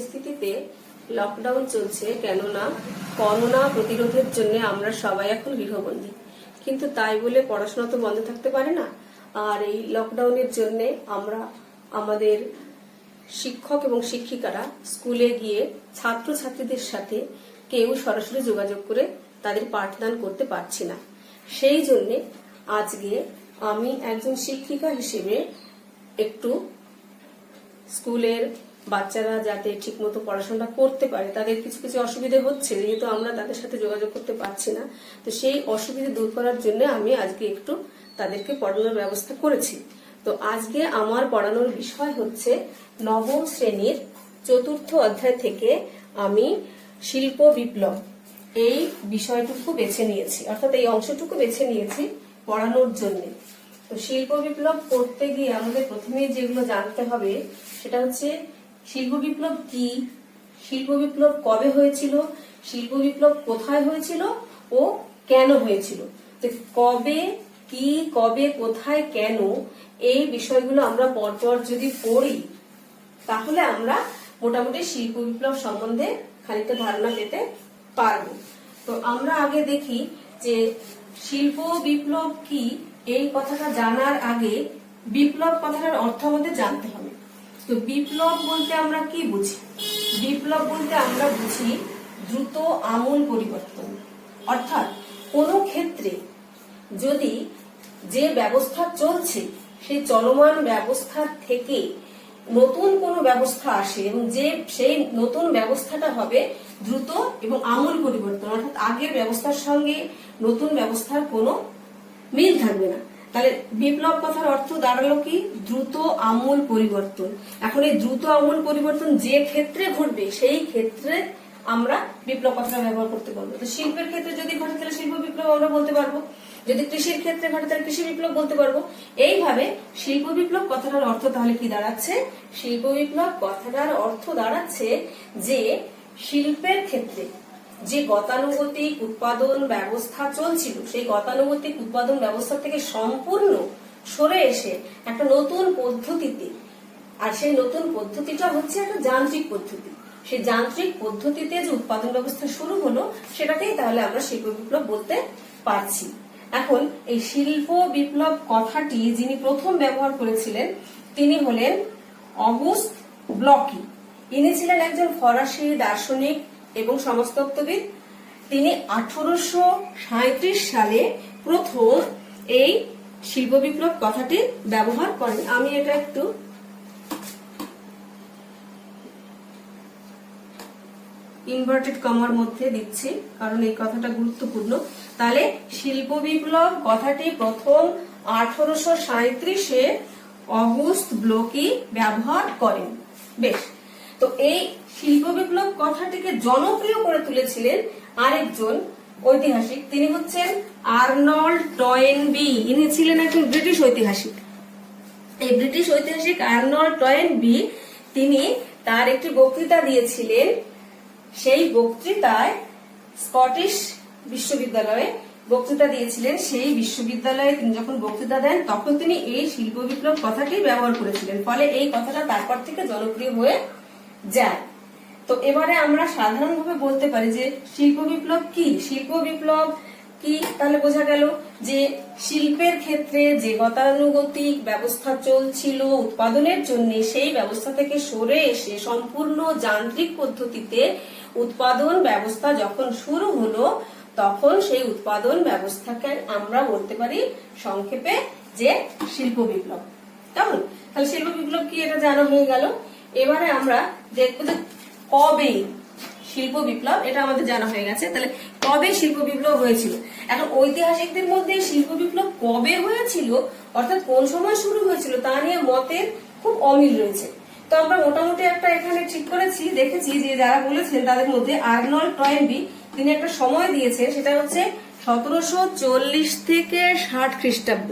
পরিস্থিতিতে লকডাউন চলছে, কেননা করোনা প্রতিরোধের জন্য আমরা সবাই এখন গৃহবন্দী। কিন্তু তাই বলে পড়াশোনা তো বন্ধ থাকতে পারে না। আর এই লকডাউনের জন্য আমরা আমাদের শিক্ষক এবং শিক্ষিকারা স্কুলে গিয়ে ছাত্রছাত্রীদের সাথে কেউ সরাসরি যোগাযোগ করে তাদের পাঠদান করতে পারছি না। সেই জন্যে আজকে আমি একজন শিক্ষিকা হিসেবে একটু স্কুলের বাচ্চারা যাতে ঠিকমতো পড়াশোনা করতে পারে, তাদের কিছু কিছু অসুবিধা হচ্ছে, যেহেতু আমরা তাদের সাথে যোগাযোগ করতে পারছি না, তো সেই অসুবিধা দূর করার জন্য আমি আজকে একটু তাদেরকে পড়ানোর ব্যবস্থা করেছি। তো আজকে আমার পড়ানোর বিষয় হচ্ছে নবম শ্রেণীর ৪র্থ অধ্যায় থেকে আমি শিল্প বিপ্লব এই বিষয়টুকু বেছে নিয়েছি, অর্থাৎ এই অংশটুকু বেছে নিয়েছি পড়ানোর জন্য। তো শিল্প বিপ্লব করতে গিয়ে আমাদের প্রথমেই যেগুলো জানতে হবে সেটা হচ্ছে শিল্প বিপ্লব কি, শিল্প বিপ্লব কবে হয়েছিল, শিল্প বিপ্লব কোথায় হয়েছিল ও কেন হয়েছিল। তো কবে, কি, কবে, কোথায়, কেন এই বিষয়গুলো আমরা পরপর যদি পড়ি তাহলে আমরা মোটামুটি শিল্প বিপ্লব সম্বন্ধে খানিকটা ধারণা পেতে পারবো। তো আমরা আগে দেখি যে শিল্প বিপ্লব কি। এই কথাটা জানার আগে বিপ্লব কথাটার অর্থ আমাদের জানতে হবে। তো বিপ্লব বলতে আমরা কি বুঝি? বিপ্লব বলতে আমরা বুঝি দ্রুত আমূল পরিবর্তন। অর্থাৎ কোনো ক্ষেত্রে যদি যে ব্যবস্থা চলছে সেই চলমান ব্যবস্থা থেকে নতুন কোনো ব্যবস্থা আসে এবং যে সেই নতুন ব্যবস্থাটা হবে দ্রুত এবং আমূল পরিবর্তন, অর্থাৎ আগের ব্যবস্থার সঙ্গে নতুন ব্যবস্থার কোনো মিল থাকবে না, তাহলে বিপ্লব কথার অর্থ দাঁড়ালো কি? দ্রুত আমূল পরিবর্তন। এখন এই দ্রুত আমূল পরিবর্তন যে ক্ষেত্রে ঘটবে সেই ক্ষেত্রে আমরা বিপ্লব কথাটা ব্যবহার করতে পারবো। তো শিল্পের ক্ষেত্রে যদি ঘটে তাহলে শিল্প বিপ্লব আমরা বলতে পারবো, যদি কৃষির ক্ষেত্রে ঘটে তাহলে কৃষি বিপ্লব বলতে পারবো। এইভাবে শিল্প বিপ্লব কথাটার অর্থ তাহলে কি দাঁড়াচ্ছে? শিল্প বিপ্লব কথাটার অর্থ দাঁড়াচ্ছে যে শিল্পের ক্ষেত্রে যে গতানুগতিক উৎপাদন ব্যবস্থা চলছিল সেই গতানুগতিক উৎপাদন ব্যবস্থা থেকে সম্পূর্ণ সরে এসে একটা নতুন পদ্ধতিতে, আর সেই নতুন পদ্ধতিটা হচ্ছে একটা যান্ত্রিক পদ্ধতি, সেই যান্ত্রিক পদ্ধতিতে যে উৎপাদন ব্যবস্থা শুরু হলো সেটাকেই তাহলে আমরা শিল্প বিপ্লব বলতে পারছি। এখন এই শিল্প বিপ্লব কথাটি যিনি প্রথম ব্যবহার করেছিলেন তিনি হলেন অগুস্ত ব্লকি। ইনি ছিলেন একজন ফরাসি দার্শনিক এবং সমাজতত্ত্ববিদ। তিনি 1837 সালে প্রথম এই শিল্প বিপ্লব কথাটি ব্যবহার করেন। আমি এটা একটু ইনভার্টেড কমার মধ্যে দিচ্ছি কারণ এই কথাটা গুরুত্বপূর্ণ। তাহলে শিল্প বিপ্লব কথাটি প্রথম 1837-এ অগুস্ত ব্লকি ব্যবহার করেন। বেশ, তো এই শিল্প বিপ্লব কথাটিকে জনপ্রিয় করে তুলেছিলেন আরেকজন ঐতিহাসিক, তিনি হচ্ছেন আর্নল্ড টয়েনবি। ইনি ছিলেন একজন ব্রিটিশ ঐতিহাসিক। এই ব্রিটিশ ঐতিহাসিক আর্নল্ড টয়েনবি তিনি তার একটি বক্তৃতা দিয়েছিলেন। সেই বক্তৃতায় স্কটিশ বিশ্ববিদ্যালয়ে বক্তৃতা দিয়েছিলেন। সেই বিশ্ববিদ্যালয়ে তিনি যখন বক্তৃতা দেন তখন তিনি এই শিল্প বিপ্লব কথাটি ব্যবহার করেছিলেন, ফলে এই কথাটা তারপর থেকে জনপ্রিয় হয়ে যায়। তো এবারে আমরা সাধারণভাবে বলতে পারি যে শিল্প বিপ্লব কি। শিল্প বিপ্লব কি তাহলে বোঝা গেল যে শিল্পের ক্ষেত্রে যে গতানুগতিক ব্যবস্থা চলছিল উৎপাদনের জন্য সেই ব্যবস্থা থেকে সরে এসে সম্পূর্ণ যান্ত্রিক পদ্ধতিতে উৎপাদন ব্যবস্থা যখন শুরু হলো তখন সেই উৎপাদন ব্যবস্থাকে আমরা বলতে পারি সংক্ষেপে যে শিল্প বিপ্লব। কেমন? তাহলে শিল্প বিপ্লব কি এটা জানা হয়ে গেল। এবারে আমরা দেখবো যে কবে শিল্প বিপ্লব, এটা আমাদের জানা হয়ে গেছে। তাহলে কবে শিল্প বিপ্লব হয়েছিল? এখন ঐতিহাসিকদের মধ্যে শিল্প বিপ্লব কবে হয়েছিল অর্থাৎ কোন সময় শুরু হয়েছিল তা নিয়ে মতের খুব অমিল রয়েছে। তো আমরা মোটামুটি একটা এখানে ঠিক করেছি, দেখেছি যে যারা বলেছেন তাদের মধ্যে আর্নল্ড টয়েনবি তিনি একটা সময় দিয়েছেন, সেটা হচ্ছে 1740 থেকে 60 খ্রিস্টাব্দ।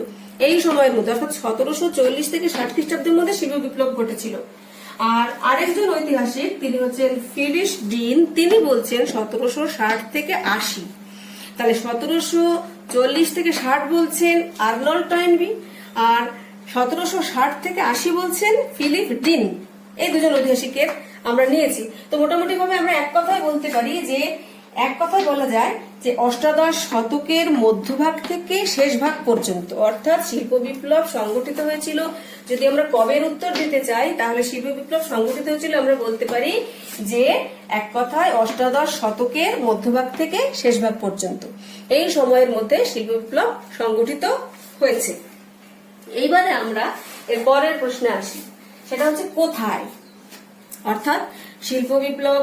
এই সময়ের মধ্যে অর্থাৎ 1740 থেকে 60 খ্রিস্টাব্দের মধ্যে শিল্প বিপ্লব ঘটেছিল। আর আরেকজন ঐতিহাসিক তিনি হচ্ছেন ফিলিস ডিন, তিনি বলছেন 1760 থেকে 80। তাহলে 1740 থেকে 60 বলছেন আর্নল্ড টয়েনবি, আর 1760 থেকে 80 বলছেন ফিলিপ ডিন। এই দুজন ঐতিহাসিকের আমরা নিয়েছি। তো মোটামুটি ভাবে আমরা এক কথায় বলতে পারি যে, এক কথায় বলা যায় যে অষ্টাদশ শতকের মধ্যভাগ থেকে শেষ ভাগ পর্যন্ত, অর্থাৎ শিল্প বিপ্লব সংগঠিত হয়েছিল। যদি আমরা কবের উত্তর দিতে চাই তাহলে শিল্প বিপ্লব সংগঠিত হয়েছিল আমরা বলতে পারি যে এক কথায় অষ্টাদশ শতকের মধ্যভাগ থেকে শেষ ভাগ পর্যন্ত, এই সময়ের মধ্যে শিল্প বিপ্লব সংগঠিত হয়েছে। এইবারে আমরা এর পরের প্রশ্নে আসি, সেটা হচ্ছে কোথায়, অর্থাৎ শিল্প বিপ্লব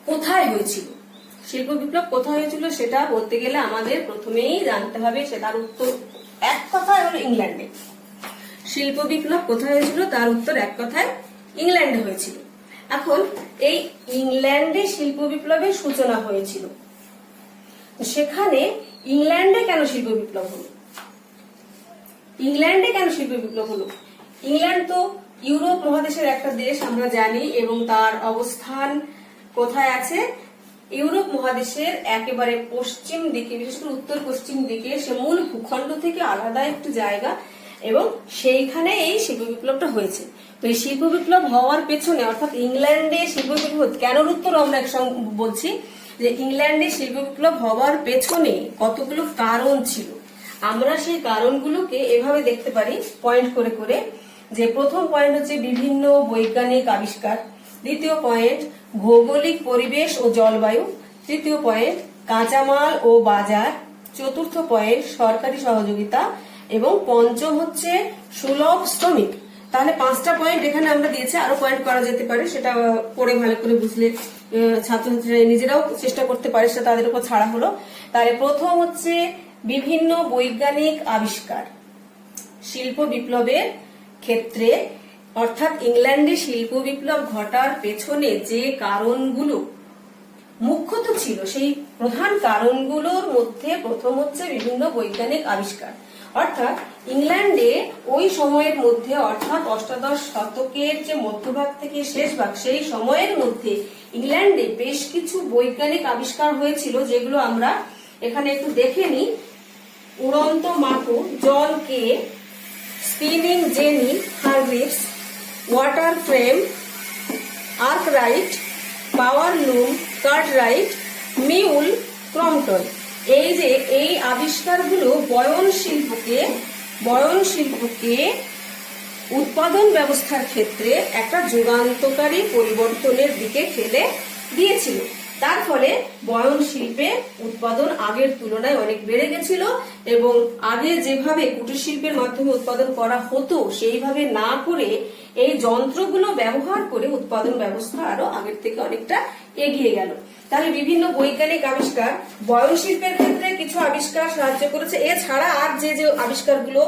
কোথায় হয়েছিল। শিল্প বিপ্লব কোথায় হয়েছিল সেটা বলতে গেলে আমাদের প্রথমেই জানতে হবে, সেটার উত্তর এক কথায় হলো ইংল্যান্ডে। শিল্প বিপ্লব কোথায় হয়েছিল তার উত্তর এক কথায় ইংল্যান্ডে হয়েছিল। এখন এই ইংল্যান্ডে শিল্প বিপ্লবের সূচনা হয়েছিল, সেখানে ইংল্যান্ডে কেন শিল্প বিপ্লব হলো? ইংল্যান্ডে কেন শিল্প বিপ্লব হলো? ইংল্যান্ড তো ইউরোপ মহাদেশের একটা দেশ আমরা জানি, এবং তার অবস্থান কোথায় আছে? ইউরোপ মহাদেশের একেবারে পশ্চিম দিকে, বিশেষ করে উত্তর পশ্চিম দিকে, সে মূল ভূখণ্ড থেকে আলাদা একটু জায়গা, এবং সেইখানে এই শিল্প বিপ্লবটা হয়েছে। তো এই শিল্প বিপ্লব হওয়ার পেছনে, অর্থাৎ ইংল্যান্ডে শিল্প বিপ্লব কেন, উত্তর আমরা একসঙ্গে বলছি যে ইংল্যান্ডে শিল্প বিপ্লব হওয়ার পেছনে কতগুলো কারণ ছিল। আমরা সেই কারণগুলোকে এভাবে দেখতে পারি পয়েন্ট করে করে, যে প্রথম পয়েন্ট হচ্ছে বিভিন্ন বৈজ্ঞানিক আবিষ্কার, দ্বিতীয় পয়েন্ট ভৌগোলিক পরিবেশ ও জলবায়ু, তৃতীয় পয়েন্ট কাঁচামাল ও বাজার, চতুর্থ পয়েন্ট সরকারি সহযোগিতা, এবং পঞ্চম হচ্ছে সুলভ শ্রমিক। তাহলে 5টা পয়েন্ট এখানে আমরা দিয়েছি, আরো পয়েন্ট করা যেতে পারে, সেটা পড়ে ভালো করে বুঝলে ছাত্রছাত্রীরা নিজেরাও চেষ্টা করতে পারে, সেটা তাদের উপর ছাড়া হলো। তাহলে প্রথম হচ্ছে বিভিন্ন বৈজ্ঞানিক আবিষ্কার শিল্প বিপ্লবের ক্ষেত্রে, অর্থাৎ ইংল্যান্ডে শিল্প বিপ্লব ঘটার পেছনে যে কারণগুলো মুখ্যত ছিল, সেই প্রধান কারণগুলোর মধ্যে প্রথম হচ্ছে বিভিন্ন বৈজ্ঞানিক আবিষ্কার। অর্থাৎ ইংল্যান্ডে ওই সময়ের মধ্যে, অর্থাৎ অষ্টাদশ শতকের যে মধ্যভাগ থেকে শেষ ভাগ, সেই সময়ের মধ্যে ইংল্যান্ডে বেশ কিছু বৈজ্ঞানিক আবিষ্কার হয়েছিল, যেগুলো আমরা এখানে একটু দেখে নিই। উড়ন্ত মাকু, John Kay, spinning Jenny Hargreaves, water frame, Arkwright, power loom, Cartwright, mule, Crompton. এই যে এই আবিষ্কারগুলো বয়ন শিল্পকে উৎপাদন ব্যবস্থার ক্ষেত্রে একটা যুগান্তকারী পরিবর্তনের দিকে ঠেলে দিয়েছিল। তার ফলে বয়ন শিল্পে উৎপাদন আগের তুলনায় অনেক বেড়ে গেছিল, এবং আগে যেভাবে কুটির শিল্পের মাধ্যমে উৎপাদন করা হতো সেইভাবে না করে এই যন্ত্রগুলো ব্যবহার করে উৎপাদন ব্যবস্থা আরো আগের থেকে অনেকটা এগিয়ে গেল। তাহলে বিভিন্ন বৈজ্ঞানিক আবিষ্কার বয়ন শিল্পের ক্ষেত্রে কিছু আবিষ্কার সাহায্য করেছে। এছাড়া আর যে যে আবিষ্কারগুলো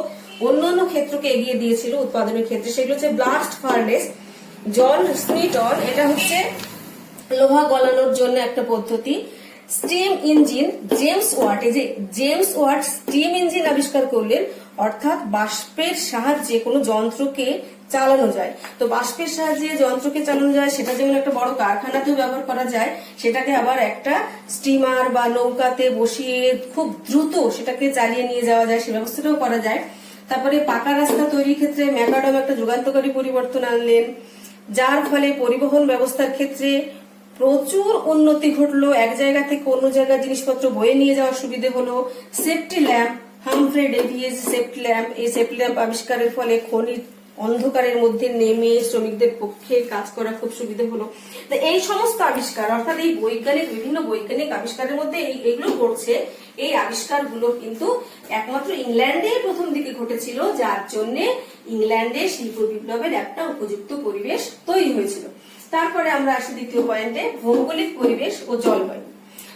অন্যান্য ক্ষেত্রকে এগিয়ে দিয়েছিল উৎপাদনের ক্ষেত্রে, সেগুলো হচ্ছে ব্লাস্ট ফার্নেস, জন স্মিটন, এটা হচ্ছে লোহা গলানোর জন্য একটা পদ্ধতি, স্টিম ইঞ্জিন, জেমস ওয়াট, এই যে জেমস ওয়াট স্টিম ইঞ্জিন আবিষ্কার করলেন, অর্থাৎ বাষ্পের সাহায্যে কোনো যন্ত্রকে চালানো যায়। তো বাষ্পের সাহায্যে যন্ত্রকে চালানো যায়, সেটা যেমন একটা বড় কারখানাতেও ব্যবহার করা যায়, সেটাকে আবার একটা স্টিমার বা নৌকাতে বসিয়ে খুব দ্রুত সেটাকে চালিয়ে নিয়ে যাওয়া যায়, সে ব্যবস্থাটাও করা যায়। তারপরে পাকা রাস্তা তৈরির ক্ষেত্রে ম্যাকাডম একটা যুগান্তকারী পরিবর্তন আনলেন, যার ফলে পরিবহন ব্যবস্থার ক্ষেত্রে প্রচুর উন্নতি ঘটলো, এক জায়গা থেকে অন্য জায়গায় জিনিসপত্র বয়ে নিয়ে যাওয়ার সুবিধে হলো। Safety lamp, Humphry Davis safety lamp, এই সেফটি ল্যাম্প আবিষ্কারের ফলে খনির অন্ধকারের মধ্যে নেমে শ্রমিকদের পক্ষে কাজ করা খুব সুবিধা হলো। তো এই সমস্ত আবিষ্কার, অর্থাৎ এই বিভিন্ন বৈজ্ঞানিক আবিষ্কারের মধ্যে এইগুলো ঘটছে, এই আবিষ্কারগুলো কিন্তু একমাত্র ইংল্যান্ডে প্রথম দিকে ঘটেছিল, যার জন্য ইংল্যান্ডে শিল্প বিপ্লবের একটা উপযুক্ত পরিবেশ তৈরি হয়েছিল। তারপরে আমরা আসি দ্বিতীয় পয়েন্টে, ভৌগোলিক পরিবেশ ও জলবায়ু।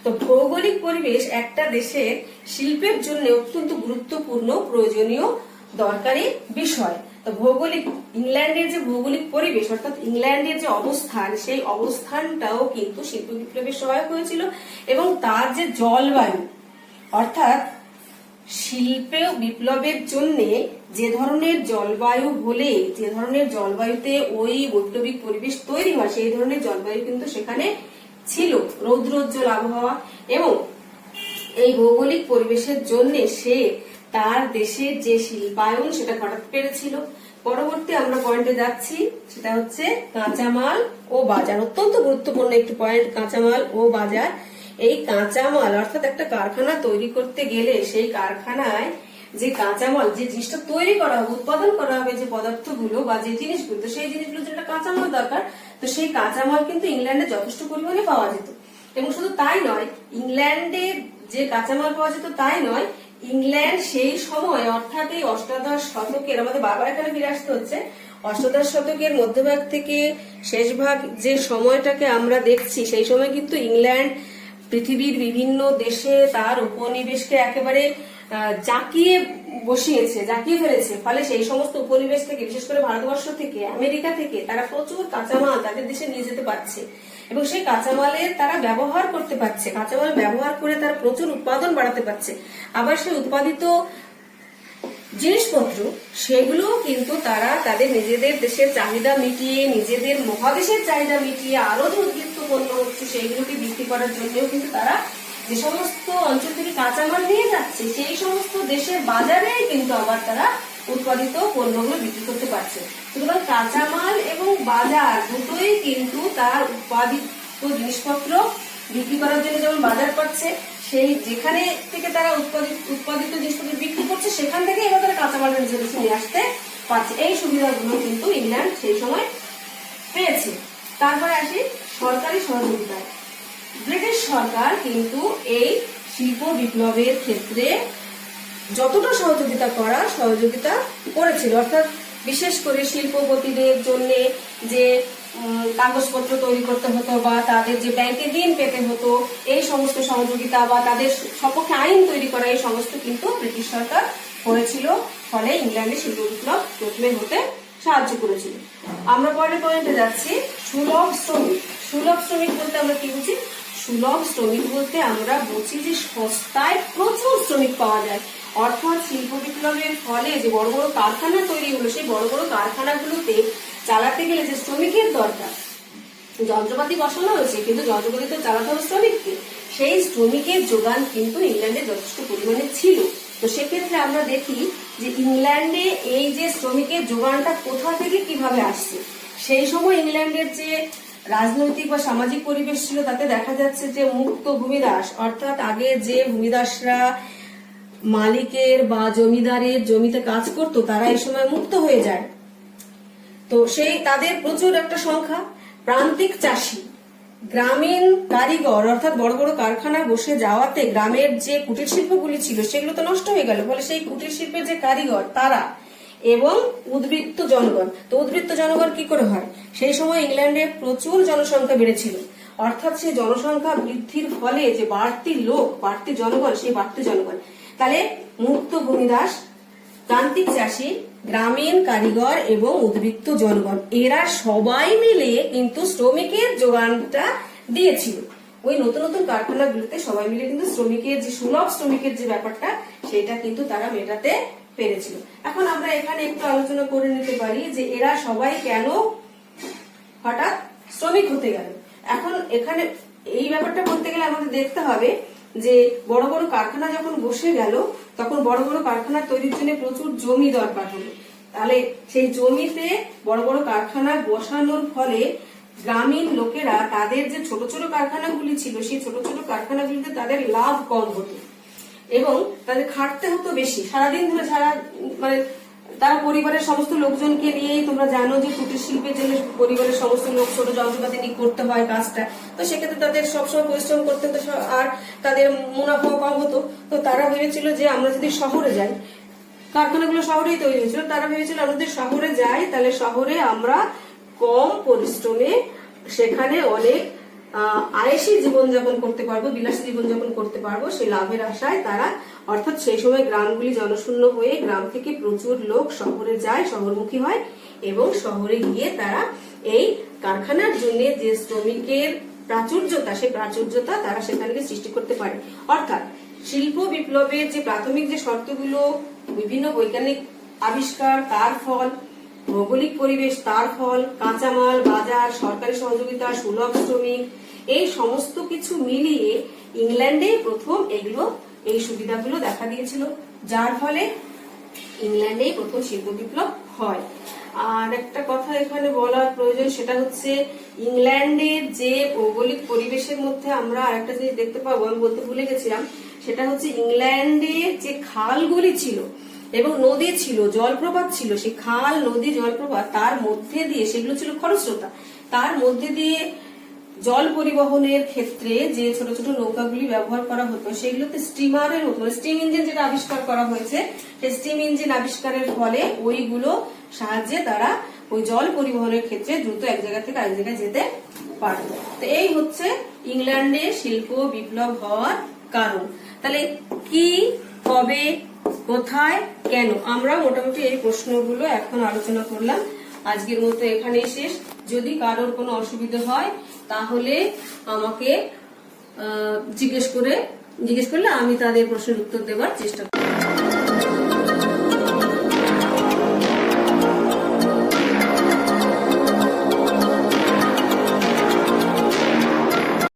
তো ভৌগোলিক পরিবেশ একটা দেশের শিল্পের জন্য অত্যন্ত গুরুত্বপূর্ণ, প্রয়োজনীয়, দরকারি বিষয়। তো ইংল্যান্ডের যে ভৌগোলিক পরিবেশ, অর্থাৎ ইংল্যান্ডের যে অবস্থান, সেই অবস্থানটাও কিন্তু শিল্প বিপ্লবের সহায়ক হয়েছিল, এবং তার যে জলবায়ু, অর্থাৎ শিল্প বিপ্লবের জন্য যে ধরনের জলবায়ু হলে, যে ধরনের জলবায়ুতে ওই বৈপ্লবিক পরিবেশ তৈরি হয়, সেই ধরনের জলবায়ু কিন্তু সেখানে ছিল, রৌদ্রোজ্জ্বল আবহাওয়া, এবং এই ভৌগোলিক পরিবেশের জন্য সে তার দেশের যে শিল্পায়ন সেটা ঘটাতে পেরেছিল। পরবর্তী আমরা পয়েন্টে যাচ্ছি, সেটা হচ্ছে কাঁচামাল ও বাজার। অত্যন্ত গুরুত্বপূর্ণ একটি পয়েন্ট, কাঁচামাল ও বাজার। এই কাঁচামাল অর্থাৎ একটা কারখানা তৈরি করতে গেলে সেই কারখানায় যে কাঁচামাল, যে জিনিসটা তৈরি করা হবে, উৎপাদন করা হবে, যে পদার্থগুলো বা যে জিনিসগুলো, তো সেই জিনিসগুলো যেটা কাঁচামাল দরকার, তো সেই কাঁচামাল কিন্তু ইংল্যান্ডে যথেষ্ট পরিমাণে পাওয়া যেত। এবং শুধু তাই নয়, ইংল্যান্ডে যে কাঁচামাল পাওয়া যেত তাই নয়, ইংল্যান্ড সেই সময় অর্থাৎ এই অষ্টাদশ শতকের, আমাদের বারবার এখানে ফিরে আসতে হচ্ছে, অষ্টাদশ শতকের মধ্যভাগ থেকে শেষ ভাগ যে সময়টাকে আমরা দেখছি, সেই সময় কিন্তু ইংল্যান্ড পৃথিবীর বিভিন্ন দেশে তার উপনিবেশকে একেবারে জাঁকিয়ে ফেলেছে। ফলে সেই সমস্ত উপনিবেশ থেকে, বিশেষ করে ভারতবর্ষ থেকে, আমেরিকা থেকে তারা প্রচুর কাঁচামাল তাদের দেশে নিয়ে যেতে পারছে এবং সেই কাঁচামালের তারা ব্যবহার করতে পারছে। কাঁচামাল ব্যবহার করে তারা প্রচুর উৎপাদন বাড়াতে পারছে। আবার সেই উৎপাদিত জিনিসপত্র সেগুলো কিন্তু তারা তাদের নিজেদের দেশের চাহিদা মিটিয়ে, নিজেদের মহাদেশের চাহিদা মিটিয়ে আরো যে উদ্বৃত্ত পণ্য হচ্ছে সেইগুলোকে বিক্রি করার জন্যও কিন্তু তারা যে সমস্ত অঞ্চল থেকে কাঁচামাল নিয়ে যাচ্ছে সেই সমস্ত দেশের বাজারে কিন্তু আবার তারা উৎপাদিত পণ্যগুলো বিক্রি করতে পারছে। সুতরাং কাঁচামাল এবং বাজার দুটোই কিন্তু তার উৎপাদিত জিনিসপত্র বিক্রি করার জন্য যেমন বাজার পাচ্ছে, সেই যেখানে থেকে তারা উৎপাদিত জিনিসপত্র বিক্রি করছে সেখান থেকে এবার তারা কাঁচামাল নিজের দেশে নিয়ে আসতে পারছে। এই সুবিধাগুলো কিন্তু ইংল্যান্ড সেই সময় পেয়েছে। তারপরে আসি সরকারি সহযোগিতায়। ব্রিটিশ সরকার কিন্তু এই শিল্প বিপ্লবের ক্ষেত্রে যতটা সহযোগিতা করেছিল, অর্থাৎ বিশেষ করে শিল্পপতিদের জন্য যে কাগজপত্র তৈরি করতে হতো বা তাদের যে ব্যাংকে ঋণ পেতে হতো, এই সমস্ত সহযোগিতা বা তাদের সপক্ষে আইন তৈরি করা, এই সমস্ত কিন্তু ব্রিটিশ সরকার করেছিল। ফলে ইংল্যান্ডের শিল্প বিপ্লব প্রথমে হতে সাহায্য করেছিল। আমরা পরের পয়েন্টে যাচ্ছি, সুলভ শ্রমিক। সুলভ শ্রমিক বলতে আমরা কি বুঝি? সুলভ শ্রমিক বলতে আমরা বুঝি যে সস্তায় প্রচুর শ্রমিক পাওয়া যায়। অর্থাৎ শিল্প বিপ্লবের ফলে যে বড় বড় কারখানা তৈরি হলো, সেই বড় বড় কারখানাগুলোতে চালাতে গেলে যে শ্রমিকের দরকার, যন্ত্রপাতি বসানো হয়েছে কিন্তু যন্ত্রপাতি তো চালাতে হবে শ্রমিককে, সেই শ্রমিকের যোগান কিন্তু ইংল্যান্ডে যথেষ্ট পরিমাণে ছিল। তো সেক্ষেত্রে আমরা দেখি যে ইংল্যান্ডে এই যে শ্রমিকের যোগানটা কোথা থেকে কিভাবে আসছে। সেই সময় ইংল্যান্ডের যে রাজনৈতিক বা সামাজিক পরিবেশ ছিল তাতে দেখা যাচ্ছে যে মুক্ত ভূমিদাস, অর্থাৎ আগে যে ভূমিদাসরা মালিকের বা জমিদারের জমিতে কাজ করত তারা এই সময় মুক্ত হয়ে যায়। তো সেই তাদের প্রচুর একটা সংখ্যা। প্রান্তিক চাষি, গ্রামীণ কারিগর, অর্থাৎ বড় বড় কারখানা বসে যাওয়াতে গ্রামের যে কুটির শিল্পগুলি ছিল সেগুলো তো নষ্ট হয়ে গেল। ফলে সেই কুটির শিল্পের যে কারিগর তারা এবং উদ্বৃত্ত জনগণ। তো উদ্বৃত্ত জনগণ কি করে হয়? সেই সময় ইংল্যান্ডে প্রচুর জনসংখ্যা বেড়েছিল, অর্থাৎ সেই জনসংখ্যা বৃদ্ধির ফলে যে বাড়তি লোক, বাড়তি জনগণ, সেই বাড়তি জনগণ, তাহলে মুক্ত ভূমিদাস, প্রান্তিক চাষি, গ্রামীণ কারিগর এবং উদ্বৃত্ত জনগণ, এরা সবাই মিলে কিন্তু শ্রমিকের যোগানটা দিয়েছিল। ওই নতুন নতুন কারখানাগুলোতে সবাই মিলে কিন্তু শ্রমিকের যে সুলভ শ্রমিকের যে ব্যাপারটা সেটা কিন্তু তারা মেটাতে পেরেছিল। এখন আমরা এখানে একটু আলোচনা করে নিতে পারি যে এরা সবাই কেন হঠাৎ শ্রমিক হতে গেল। এখন এখানে এই ব্যাপারটা বলতে গেলে আমাদের দেখতে হবে যে বড় বড় কারখানা যখন বসে গেল তখন বড় বড় কারখানা তৈরির জন্য প্রচুর জমি দরকার হলো। তাহলে সেই জমিতে বড় বড় কারখানা বসানোর ফলে গ্রামীণ লোকেরা তাদের যে ছোট ছোট কারখানাগুলি ছিল সেই ছোট ছোট কারখানাগুলিতে তাদের লাভ কম হতো এবং তাদের খাটতে হতো বেশি, সারাদিন ধরে মানে তারা পরিবারের সমস্ত লোকজনকে নিয়েই, তোমরা জানো যে কুটির শিল্পের জন্য পরিবারের সমস্ত লোক ছোট যন্ত্রপাতি নিয়ে করতে হয় কাজটা, তো সেক্ষেত্রে তাদের সবসময় পরিশ্রম করতে হতো আর তাদের মুনাফাও কম হতো। তো তারা ভেবেছিল যে আমরা যদি শহরে যাই, কারখানাগুলো শহরেই তৈরি হয়েছিল, তারা ভেবেছিল আমরা যদি শহরে যাই তাহলে শহরে আমরা কম পরিশ্রমে সেখানে অনেক আয়েসী জীবনযাপন করতে পারবো, বিলাসী জীবনযাপন করতে পারবো। সেই লাভের আশায় তারা, অর্থাৎ সেই সময় গ্রামগুলি জনশূন্য হয়ে গ্রাম থেকে প্রচুর লোক শহরে যায়, শহরমুখী হয় এবং শহরে গিয়ে তারা এই কারখানার জন্য যে শ্রমিকের প্রাচুর্যতা, সেই প্রাচুর্যতা তারা সেখানে সৃষ্টি করতে পারে। অর্থাৎ শিল্প বিপ্লবের যে প্রাথমিক যে শর্তগুলো, বিভিন্ন বৈজ্ঞানিক আবিষ্কার তার ফল, ভৌগোলিক পরিবেশ তার ফল, কাঁচামাল, বাজার, সরকারি সহযোগিতা, সুলভ শ্রমিক, এই সমস্ত কিছু মিলিয়ে ইংল্যান্ডে প্রথম এই সুবিধাগুলো দেখা দিয়েছিল, যার ফলে ইংল্যান্ডে প্রথম শিল্প বিপ্লব হয়। আর একটা কথা এখানে বলার প্রয়োজন, সেটা হচ্ছে ইংল্যান্ডের যে ভৌগোলিক পরিবেশের মধ্যে আমরা আরেকটা জিনিস দেখতে পাবো, আমি বলতে ভুলে গেছিলাম, সেটা হচ্ছে ইংল্যান্ডের যে খালগুলি ছিল এবং নদী ছিল, জলপ্রপাত ছিল, সেই খাল, নদী, জলপ্রপাত, তার মধ্যে দিয়ে, সেগুলো ছিল খরস্রোতা, তার মধ্যে দিয়ে জল পরিবহনের ক্ষেত্রে যে ছোট ছোট নৌকাগুলি ব্যবহার করা হতো, সেগুলোতে স্টিমারের মতো, স্টিম ইঞ্জিন যেটা আবিষ্কার করা হয়েছে, সেই স্টিম ইঞ্জিন আবিষ্কারের ফলে ওইগুলো সাহায্যে তারা ওই জল পরিবহনের ক্ষেত্রে দ্রুত এক জায়গা থেকে আরেক জায়গায় যেতে পারত। তো এই হচ্ছে ইংল্যান্ডে শিল্প বিপ্লব হওয়ার কারণ। তাহলে কি, কবে, কোথায়, কেন, আমরা মোটামুটি এই প্রশ্নগুলো এখন আলোচনা করলাম। আজকের মতো এখানেই শেষ। যদি কারোর কোনো অসুবিধা হয় তাহলে আমাকে জিজ্ঞেস করলে আমি তাদের প্রশ্নের উত্তর দেওয়ার চেষ্টা করব।